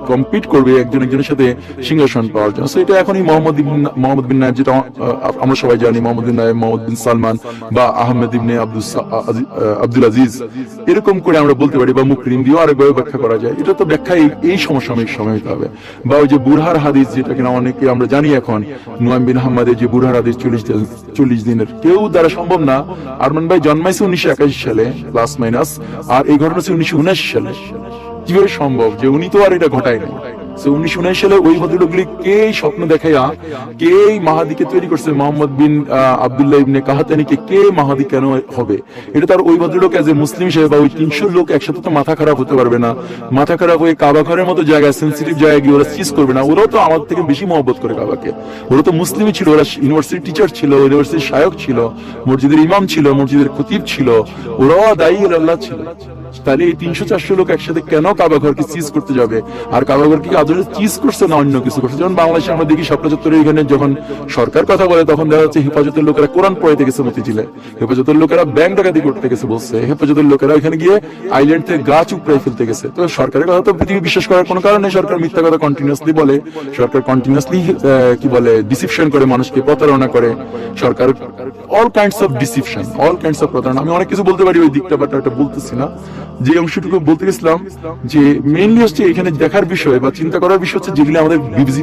Speaker 1: কম্পিট করবে একজন একজনের সাথে সিংহাসন পাওয়ার জন্য। সো এটা এখনই মোহাম্মদ বিন নায়েব, যেটা আমরা সবাই জানি, মোহাম্মদ বিন নায়েব, মোহাম্মদ বিন সালমান বা আহমেদ ইবনে আব্দুল আজিজ, এরকম করে আমরা বলতে পারি, বা মুকরিম দিয়েও আরেকভাবে ব্যাখ্যা করা যায়। এটা তো ব্যাখ্যা এই সমসাময়িক সময় হতে হবে। বা ওই যে বুরহার হাদিস, যেটা কিনা অনেকে আমরা জানি এখন, নুয়াইম বিন হাম্মাদের যে বুরহার হাদিস 40 দিনের, কেউ দ্বারা সম্ভব না। আরমান ভাই জন্মাইছে 1981 সালে প্লাস মাইনাস, আর এই ঘটনা হচ্ছে 1979 সালে। কিভাবে সম্ভব যে উনি তো আর এটা ঘটায় নাই? 1979 সালে ওই ভদ্রলোকগুলি কে স্বপ্ন দেখাইয়া কে মাহাদিকে তৈরি করছে, মোহাম্মদ বিন আব্দুল্লাহ ইবনে কাহাতানিকে, কে মাহাদি কেন হবে? এটা তার ওই ভদ্রলোক এজ এ মুসলিম হিসেবে, বা ওই 300 লোক একসাথে তো মাথা খারাপ হতে পারবে না। মাথা খারাপ হয়ে কাবা ঘরের মতো জায়গায়, সেন্সিটিভ জায়গায় গিয়ে ওরা চিজ করবে না। ওরাও তো আমাদের থেকে বেশি মহব্বত করে কাবাকে, ওরা তো মুসলিমই ছিল, ওরা ইউনিভার্সিটির টিচার ছিল, ইউনিভার্সিটির শায়ক ছিল, মসজিদের ইমাম ছিল, মসজিদের খতিব ছিল, ওরাও দায়ী আল্লাহ ছিল। তাহলে এই 300-400 লোক একসাথে কেন কাবা ঘরকে চিজ করতে যাবে? আর কাবা ঘরকে আদরে চিজ করছে না অন্য কিছু করছে? যেমন বাংলাদেশে আমরা দেখি শাপলা চত্বরের এখানে যখন সরকার কথা বলে, তখন দেখা যাচ্ছে হেফাজতের লোকেরা কোরআন পড়াইতে গেছে মতিঝিলে, হেফাজতের লোকেরা ব্যাংক ডাকাতি করতে গেছে বলছে, হেফাজতের লোকেরা এখানে গিয়ে আইল্যান্ড থেকে গাছ উপড়াই ফেলতে গেছে। তো সরকারের কথা তো পৃথিবী বিশ্বাস করার কোনো কারণ নেই। সরকার মিথ্যা কথা কন্টিনিউয়াসলি বলে, সরকার কন্টিনিউয়াসলি কি বলে, ডিসিপশন করে, মানুষকে প্রতারণা করে। সরকার all kinds of deception, all kinds of প্রতারণা। আমি অনেক কিছু বলতে পারি ওই দিকটা, বাট এটা বলতেছি না। যে অংশটুকু বলতে গেছিলাম যে মেইনলি হচ্ছে এখানে দেখার বিষয় বা চিন্তা করার বিষয় হচ্ছে যেগুলি আমাদের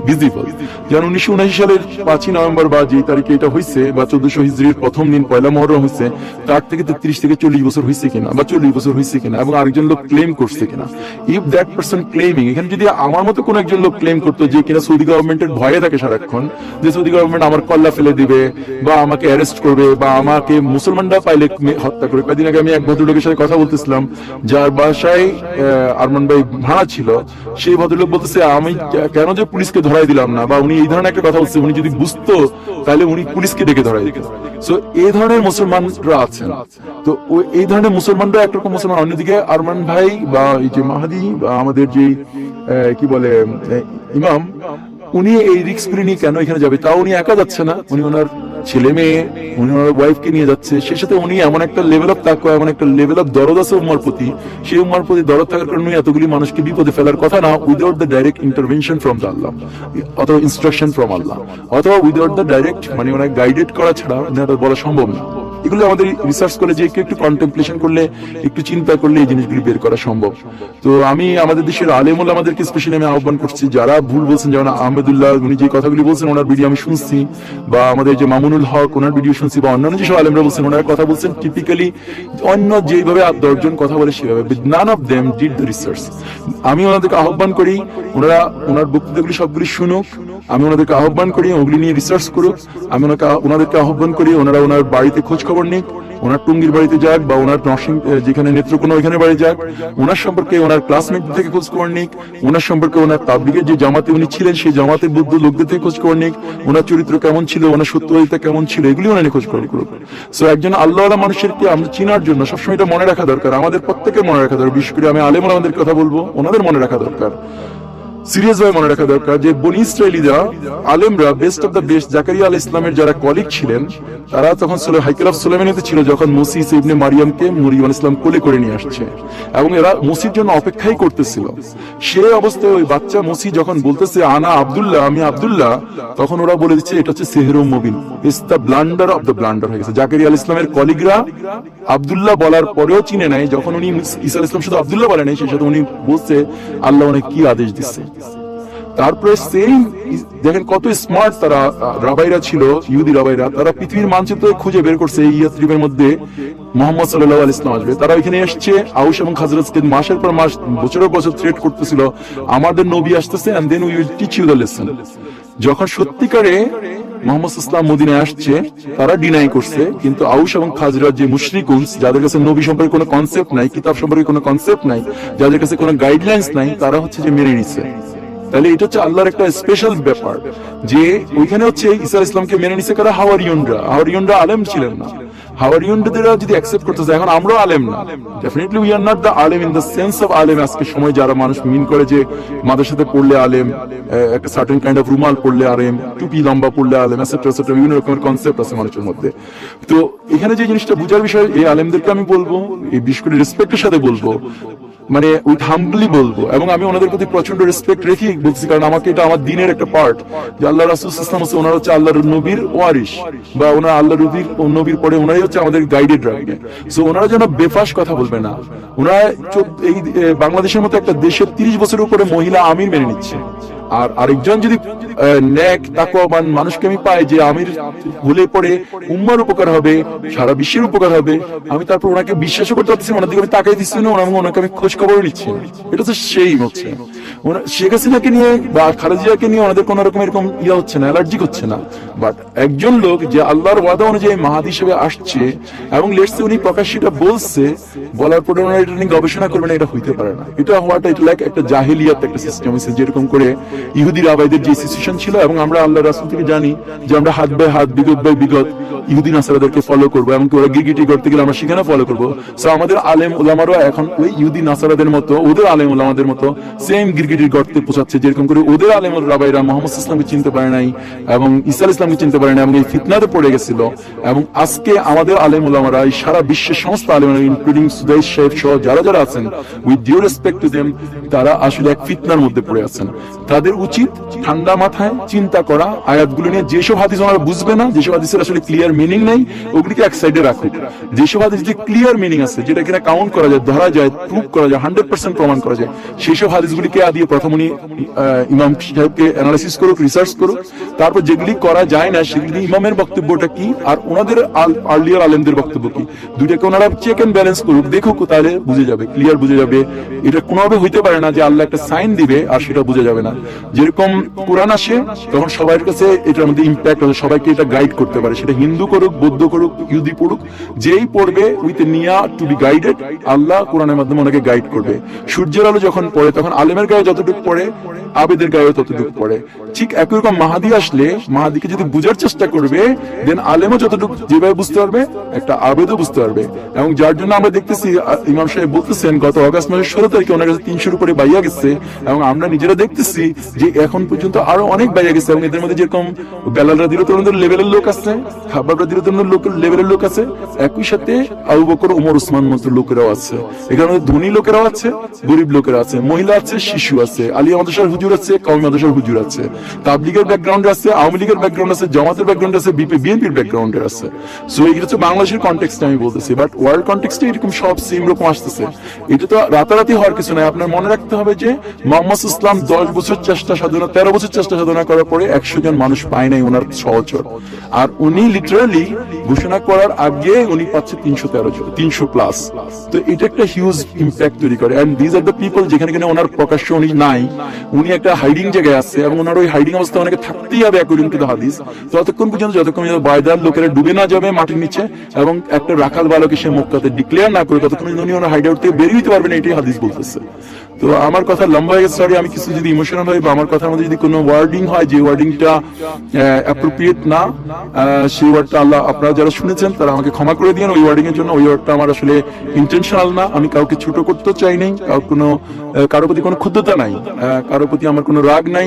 Speaker 1: ভিজিবল। যেমন 1979 সালের 5ই নভেম্বর বা যে তারিখে এটা হয়েছে বা 1400 হিজরির প্রথম দিন পয়লা মুহররম হয়েছে, তার থেকে 30 থেকে 40 বছর হয়েছে কিনা বা 40 বছর হয়েছে কিনা, এবং আরেকজন লোক ক্লেম করছে কিনা। ইফ দ্যাট পারসন ক্লেমিং, এখানে যদি আমার মতো কোন একজন লোক ক্লেম করতো যে কিনা সৌদি গভর্নমেন্টের ভয়ে থাকে সারাক্ষণ, যে সৌদি গভর্নমেন্ট আমার কল্লা ফেলে দিবে বা আমাকে অ্যারেস্ট করবে বা আমাকে মুসলমানরা পাইলে হত্যা করবে। কয়েকদিন আগে আমি এক ভদ্রলোকের সাথে কথা বলতেছিলাম যার বাসায় আরমান ভাই ভাড়া ছিল, সেই ভদ্রলোক বলতেছে আমি কেন যে পুলিশকে ধরাই দিলাম না, বা উনি এই ধরনের একটা কথা বলছে, উনি যদি বুঝতো তাহলে উনি পুলিশকে ডেকে ধরাই দিত। সো এই ধরনের মুসলমানরা আছেন। তো এই ধরনের মুসলমানরা একরকম মুসলমান, অন্যদিকে আরমান ভাই বা এই যে মাহাদি বা আমাদের যে কি বলে ইমাম, উনি এই রিস্ক নিয়ে কেন এখানে যাবে? তাও উনি একা যাচ্ছে না, উনি ওনার ছেলে মেয়ে, উনি ওনার ওয়াইফকে নিয়ে যাচ্ছে। সে সাথে উনি এমন একটা লেভেল অফ তাকওয়া, এমন একটা লেভেল অফ দরদ আছে উম্মার প্রতি, সেই উম্মার প্রতি দরদ থাকার কারণে এতগুলি মানুষকে বিপদে ফেলার কথা না, without the direct intervention from the Allah অথবা ইনস্ট্রাকশন ফ্রম আল্লাহ, অথবা উইদাউট দ্য ডাইরেক্ট মানে ওনাকে গাইডেড করা ছাড়া এটা বলা সম্ভব না। এগুলো আমাদের রিসার্চ করে যে একটু কন্টেমপ্লেশন করলে, একটু চিন্তা করলে এই জিনিসগুলি বের করা সম্ভব। তো আমি আমাদের দেশের আলেমুল আমাদেরকে স্পেশালি আমি আহ্বান করছি, যারা ভুল বলছেন, যেমন আহমেদুল্লাহ উনি যে কথাগুলি বলছেন ওনার ভিডিও আমি শুনছি, বা আমাদের যে মামুনুল হক ওনার ভিডিও শুনছি, বা অন্যান্য যেসব আলেমরা বলছেন ওনারা কথা বলছেন টিপিক্যালি অন্য যেভাবে 10 জন কথা বলে সেভাবে, none of them did the research. আমি ওনাদেরকে আহ্বান করি ওনারা ওনার বক্তৃতাগুলি সবগুলি শুনুক, আমি ওনাদেরকে আহ্বান করি ওগুলি নিয়ে রিসার্চ করুক। আমি ওনাদেরকে আহ্বান করি ওনারা ওনার বাড়িতে খোঁজ খবর নিক, ওনার টুঙ্গির বাড়িতে যাক বা ওনার নরসিং যেখানে নেত্রকোনা ওইখানে বাড়ি যাক, ওনার সম্পর্কে ওনার ক্লাসমেট থেকে খোঁজ খবর নিক, ওনার সম্পর্কে ওনার তাবলিগের যে জামাতে উনি ছিলেন সেই জামাতের বুদ্ধ লোকদের থেকে খোঁজ খবর নিক, ওনার চরিত্র কেমন ছিল, ওনার সত্যবাদিতা কেমন ছিল, এগুলি ওনার খোঁজ খবর করুক। সো একজন আল্লাহওয়ালা মানুষেরকে আমরা চিনার জন্য সবসময় এটা মনে রাখা দরকার, আমাদের প্রত্যেকের মনে রাখা দরকার। বিশেষ করে আমি আলেম আমাদের কথা বলবো, ওনাদের মনে রাখা দরকার, সিরিয়াস ভাবে মনে রাখা দরকার যে বনি ইসরাইলীরা আলেমরা best of the best. Zakaria আলাইহিস সালামের যারা কলিগ ছিলেন তারা তখন হাইকেল অফ সুলাইমানিতে ছিল, যখন মুসি ইবনে মারিয়ামকে মরিয়ম আলাইহিস সালাম কোলে করে নিয়ে আসছে, এবং এরা মুসির জন্য অপেক্ষাই করতেছিল। সেই অবস্থায় ওই বাচ্চা মুসি যখন বলতেছে আনা আব্দুল্লাহ, আমি আব্দুল্লাহ, তখন ওরা বলে দিচ্ছে এটা হচ্ছে সেহরুম Mubin, it's the blunder of the blunder হয়ে গেছে। জাকারিয়া আলাইহিস সালামের কলিগরা আব্দুল্লাহ বলার পরেও চিনে নাই, যখন উনি ঈসা আলাইহিস সালাম শুধু আব্দুল্লাহ বলে নাই, সেই সাথে উনি বলছে আল্লাহ অনেক কি আদেশ দিচ্ছে। তারপরে সেই দেখেন কত স্মার্ট তারা রাবাইরা ছিল, ইহুদি রাবাইরা, তারা পৃথিবীর মানচিত্র খুঁজে বের করছে এই ইয়াসরিবের মধ্যে মুহাম্মদ সাল্লাল্লাহু আলাইহি ওয়াসাল্লাম আসবে। তারা এখানে এসেছে, আউস এবং খাজরাজকে মাসের পর মাস বছরের বছর থ্রেট করতেছিল আমাদের নবী আসতেছে and then we will teach you the lesson. যখন সত্যিকারে মুহাম্মদ সাল্লাল্লাহু মদিনায় আসছে তারা ডিনাই করছে, কিন্তু আউস এবং খাজরাজ যে মুশরিকুন, যাদের কাছে নবী সম্পর্কে কোনো কনসেপ্ট নাই, কিতাব সম্পর্কে কোনো কনসেপ্ট নাই, যাদের কাছে কোনো গাইডলাইন্স নাই, তারা হচ্ছে যে মেনে নিছে। তাহলে এটা হচ্ছে আল্লাহর একটা স্পেশাল ব্যাপার যে ওইখানে হচ্ছে ঈসা আলাইহিস সালামকে মেনে নিছে কারা? হাওয়ারিয়ুনরা আলেম ছিলেন না। হাওয়ারিয়ুনরা যদি অ্যাকসেপ্ট করতেছে, এখন আমরাও আলেম না, definitely we are not the আলেম ইন দ্য সেন্স অফ আলেম। আজকে সময় যারা মানুষ মিন করে যে মাদ্রাসাতে পড়লে আলেম, একটা সার্টেন কাইন্ড অফ রুমাল পড়লে আলেম, টুপি লম্বা পড়লে আলেম, এটসেট্রা এটসেট্রা, বিভিন্ন রকমের কনসেপ্ট আছে মানুষের মধ্যে। তো এখানে যে জিনিসটা বুঝার বিষয়, এই আলেমদেরকে আমি বলবো, এই বিশেষ করে রেসপেক্টের সাথে বলবো, মানে উইথ হাম্বলি বলবো, এবং আমি ওনাদের প্রতি প্রচন্ড রেসপেক্ট রেখে বলছি, কারণ আমাকে এটা আমার দিনের একটা পার্ট যে আল্লাহ রাসূল সাল্লাল্লাহু আলাইহি ওয়াসাল্লাম ওনারা হচ্ছে আল্লাহর নবীর ওয়ারিস, বা ওনারা আল্লাহর নবীর পরে ওনারাই হচ্ছে আমাদের গাইডেড রাখবে। সো ওনারা যেন বেফাস কথা বলবে না। ওনারা এই বাংলাদেশের মতো একটা দেশের 30 বছরের উপরে মহিলা আমির মেনে নিচ্ছে, আর আরেকজন যদি নেক তাকওয়াবান মানুষকে আমি পাই যে আমির হলে পরে উম্মার উপকার হবে, সারা বিশ্বের উপকার হবে, আমি তারপর ওনাকে বিশ্বাসও করতে পারতেছি, ওনার দিকে আমি তাকাই দিচ্ছি না, ওনাকে আমি খোঁজ খবর নিচ্ছি। এটা তো সেই হচ্ছে শেখ হাসিনাকে নিয়ে বা খালেদা নিয়ে ওনাদের কোন রকম এরকম ইয়া হচ্ছে না, অ্যালার্জিক হচ্ছে না। বাট একজন লোক যে আল্লাহর ওয়াদা অনুযায়ী মাহাদি হিসেবে আসছে এবং লেটস সে উনি প্রকাশ্যে এটা বলছে, বলার পরে ওনারা এটা নিয়ে গবেষণা করবে না, এটা হইতে পারে না। এটা হওয়াটা এটা লাইক একটা জাহেলিয়াত একটা সিস্টেম হয়েছে, যেরকম করে ইহুদি রাবাইদের যে সিচুয়েশন ছিল, এবং আমরা আল্লাহ রাসূল থেকে জানি যে আমরা হাত বাই হাত, বিগত বাই বিগত ইহুদি নাসারাদেরকে ফলো করবো, এমনকি ওরা গিরগিটি করতে গেলে আমরা সেখানে ফলো করবো। সো আমাদের আলেম উলামারও এখন ওই ইহুদি নাসারাদের মতো, ওদের আলেম উলামাদের মতো সেম গিরগিটি পিপিটির গর্তে পৌঁছাচ্ছে, যেরকম করে ওদের আলেমুল রাবাইরা মোহাম্মদ ইসলামকে চিনতে পারে নাই এবং ঈসা ইসলামকে চিনতে পারে না এবং এই ফিতনাতে পড়ে গেছিল। এবং আজকে আমাদের আলেম ওলামারা এই সারা বিশ্বের সমস্ত আলেম ইনক্লুডিং সুদাইস সাহেব সহ যারা যারা আছেন, with due respect to them, তারা আসলে এক ফিতনার মধ্যে পড়ে আছেন। তাদের উচিত ঠান্ডা মাথায় চিন্তা করা, আয়াতগুলো নিয়ে যেসব হাদিস ওনারা বুঝবে না, যেসব হাদিসের আসলে ক্লিয়ার মিনিং নেই, ওগুলিকে এক সাইডে রাখুক। যেসব হাদিস যে ক্লিয়ার মিনিং আছে, যেটা কিনা কাউন্ট করা যায়, ধরা যায়, প্রুভ করা যায়, 100% প্রমাণ করা যায়, সেই সব হাদিসগুলিকে আদিয়ে প্রথম উনি ইমাম সাহেবকে অ্যানালাইসিস করুক, রিসার্চ করুক। তারপর যেগুলি করা যায় না সেগুলি ইমামের বক্তব্যটা কি আর ওনাদের আর্লিয়ার আলেমদের বক্তব্য কি, দুইটাকে ওনারা চেক এন্ড ব্যালেন্স করুক, দেখুক, তাহলে বুঝে যাবে, ক্লিয়ার বুঝে যাবে। এটা কোনোভাবে হইতে পারে না যে আল্লাহ একটা সাইন দিবে আর সেটা বুঝে যাবে না। যেরকম কোরআন আসে তখন সবার কাছে এটার মধ্যে ইম্প্যাক্ট হবে, সবাইকে এটা গাইড করতে পারে, সেটা হিন্দু করুক, বৌদ্ধ করুক, ইহুদি পড়ুক, যেই পড়বে উইথ নিয়া টু বি গাইডেড, আল্লাহ কোরআনের মাধ্যমে ওনাকে গাইড করবে। সূর্যের আলো যখন পড়ে তখন আলেমের গায়ে যতটুকু পড়ে আবেদের গায়ে ততটুকু পড়ে। ঠিক একই রকম মাহাদি আসলে মাহাদিকে যদি বুঝার চেষ্টা করবে, দেন আলেমও যতটুকু যেভাবে বুঝতে পারবে একটা আবেদও বুঝতে পারবে। এবং যার জন্য আমরা দেখতেছি ইমাম সাহেব বলতেছেন গত অগাস্ট মাসের 16 তারিখে ওনার কাছে 300-র উপরে বাইয়া গেছে, এবং আমরা নিজেরা দেখতেছি যে এখন পর্যন্ত আরো অনেক বাইয়া গেছে। এবং এদের মধ্যে যেরকম বেলাল রাদিয়াল্লাহু তাআলা লেভেলের লোক আছে, খাব্বাব রাদিয়াল্লাহু তাআলা লেভেলের লোক আছে, একই সাথে আবু বকর, ওমর, উসমান মতো লোকেরাও আছে। এখানে ধনী লোকেরাও আছে, গরিব লোকেরা আছে, মহিলা আছে, শিশু আছে, আলিয়া মাদ্রাসার হুজুর আছে, কওমি মাদ্রাসার হুজুর আছে, তাবলীগের ব্যাকগ্রাউন্ড আছে, আওয়ামী লীগের ব্যাকগ্রাউন্ড আছে, জামাতের ব্যাকগ্রাউন্ড আছে, বিএনপির ব্যাকগ্রাউন্ডে আছে। সো এই হচ্ছে বাংলাদেশের কনটেক্সটে আমি বলতেছি, বাট ওয়ার্ল্ড কনটেক্সটে এরকম সব সেম রকম আসতেছে। এটা তো রাতারাতি হওয়ার কিছু নাই। আপনার মনে রাখতে হবে যে মোহাম্মদ ইসলাম 10 বছর চেষ্টা সাধনা, 13 বছর চেষ্টা সাধনা করার পরে 100 জন মানুষ পায় নাই ওনার সহচর, আর উনি লিটারালি ঘোষণা করার আগে উনি পাচ্ছে 313 জন, 300 প্লাস। তো এটা একটা হিউজ ইম্প্যাক্ট তৈরি করে। And these are the people যেখানে কিনা ওনার প্রকাশ্য উনি নাই, উনি একটা হাইডিং জায়গায় আছে এবং ওনার ওই হাইডিং অবস্থা অনেকে থাকতেই হবে অ্যাকর্ডিং টু দ্য হাদিস, যতক্ষণ পর্যন্ত বায়দার লোকেরা ডুবে না যাবে মাটির নিচে এবং একটা রাখাল বালকে সে মক্কাতে ডিক্লেয়ার না করে ততক্ষণ উনি ওনার হাইড আউট থেকে বেরিয়ে হতে পারবেন, এটাই হাদিস বলতেছে। তো আমার কথা লম্বা হয়ে গেছে, সরি, আমি কিছু যদি ইমোশনাল হয় বা আমার কথার মধ্যে যদি কোনো ওয়ার্ডিং হয় যে ওয়ার্ডিংটা অ্যাপ্রোপ্রিয়েট না, সেই ওয়ার্ডটা আল্লাহ আপনারা যারা শুনেছেন তারা আমাকে ক্ষমা করে দিয়েন ওই ওয়ার্ডিং এর জন্য। ওই ওয়ার্ডটা আমার আসলে ইন্টেনশনাল না, আমি কাউকে ছোট করতে চাই নাই, কারো প্রতি কোনো ক্ষুদ্রতা নাই, কারো প্রতি আমার কোনো রাগ নাই।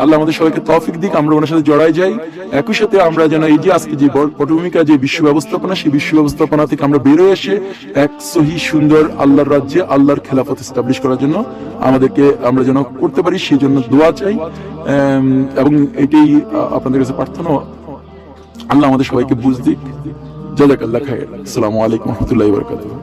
Speaker 1: আল্লাহ আমাদের সবাইকে তৌফিক দিক, আমরা ওনার সাথে জড়াই যাই। একই সাথে আমরা যেন এই যে আজকে যে পটভূমিকা, যে বিশ্ব ব্যবস্থাপনা, সেই বিশ্ব ব্যবস্থাপনা থেকে আমরা বেরোয় এসে এক সহি সুন্দর আল্লাহর রাজ্যে আল্লাহর খেলাফত এস্টাবলিশ করার জন্য আমাদেরকে আমরা যেন করতে পারি, সেই জন্য দোয়া চাই। এবং এটাই আপনাদের কাছে প্রার্থনা, আল্লাহ আমাদের সবাইকে বুঝ দিক। জাযাকাল্লাহ খায়র। আসসালামু আলাইকুম ওয়া রাহমাতুল্লাহি ওয়া বারাকাতুহু।